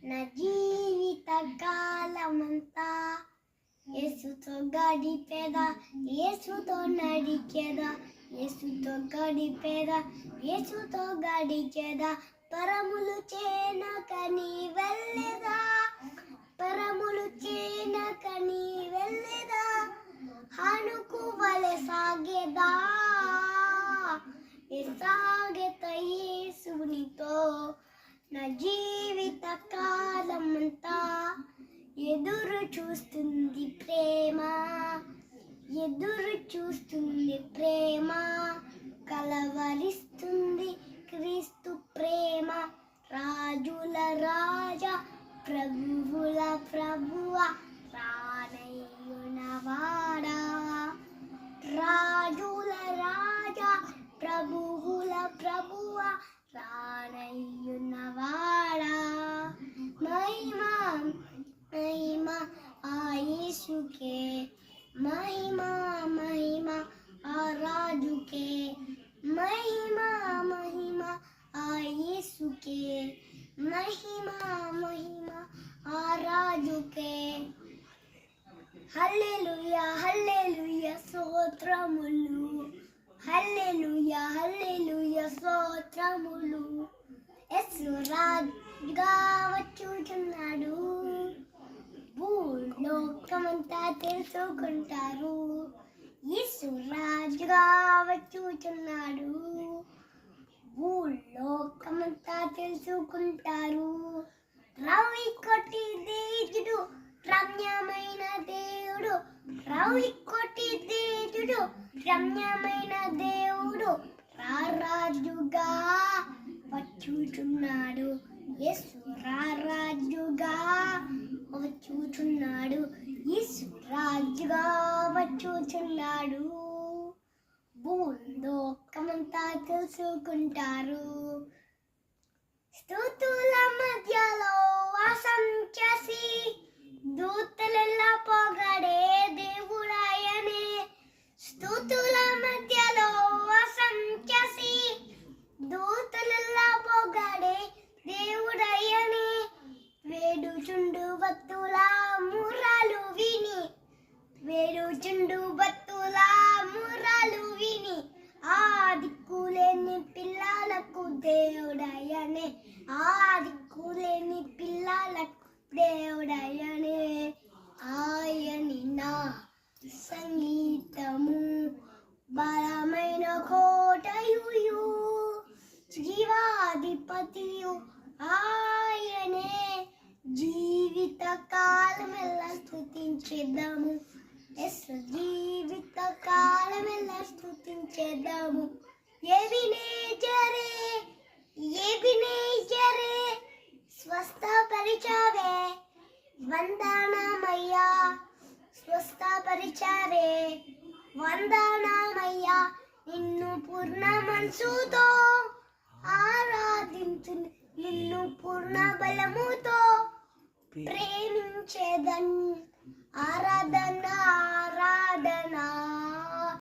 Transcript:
నా జీవిత కాలమంతా యేసుతో గడిపేదా, యేసుతో నడిచేదా, యేసుతో గడిపేదా, యేసుతో గడిచేదా. పరములు చేనకని వెళ్ళేదా, పరములు చేనకని వెళ్ళేదా, హనుకు వలె సాగేదా, సాగేత యేసునితో. నా జీవిత కాలమంతా ఎదురు చూస్తుంది ప్రేమ, ఎదురు చూస్తుంది ప్రేమ, కలవరిస్తుంది క్రీస్తు ప్రేమ. రాజుల రాజా ప్రభువుల ప్రభువ రానయ్యునవాడా, రాజుల రాజా ప్రభువుల ప్రభువ రానయ్యునవాడా. మహిమా మహిమా ఆ యేసుకే, మహిమా మహిమా ఆ రాజుకే, మహిమా మహిమా ఆ యేసుకే, మహిమా మహిమా ఆ రాజుకే. హల్లెలూయా హల్లెలూయా స్తోత్రములు, హల్లెలూయా హల్లెలూయా స్తోత్రములు. యేసు రాజుగా వచ్చుచున్నాడు, భూలోకమంతా తెలుసుకుంటారు. యేసు రాజుగా వచ్చుచున్నాడు, భూలోకమంతా తెలుసుకుంటారు. రవి కొట్టి దేవుడు రమ్యమైన దేవుడు, రవి కొట్టి దేవుడు రమ్యమైన దేవుడు, రారాజుగా వచ్చుచున్నాడు. యేసు రారాజుగా వచ్చుచున్నాడు, యేసు రాజుగా వచ్చుచున్నాడు. భూలోకమంతా తెలుసుకుంటారు. స్తుతుల మధ్యలో వాసం చేసి దూతలెల్లా పొగడే దేవుడాయనే, స్తుతుల మధ్యలో వాసం చేసి దూతలెల్లా పొగడే దేవుడయ్యనే. వేడుచుండు భక్తుల ముర్రాలు విని, వేడుచుండు భక్తుల ముర్రాలు విని, ఆ దిక్కులేని పిల్లలకు దేవుడయ్యనే, ఆ దిక్కులేని పిల్లలకు దేవుడయ్యనే. ఆయని నా సంగీతము బలమైన కోటయు, జీవాధిపతియు ఆయనే. జీవిత కాలమెల్లా స్తుతించేద్దాము, జీవిత కాలమెల్లా స్తుతించేద్దాము. ఎబినేజరే ఎబినేజరే స్వస్థపరిచావే వందనమయ్యా, స్వస్థపరిచావే వందనమయ్యా. నిన్ను పూర్ణ మనసుతో ఆరాధించు, నిన్ను పూర్ణ బలముతో ప్రేమించేదన్. ఆరాధన ఆరాధన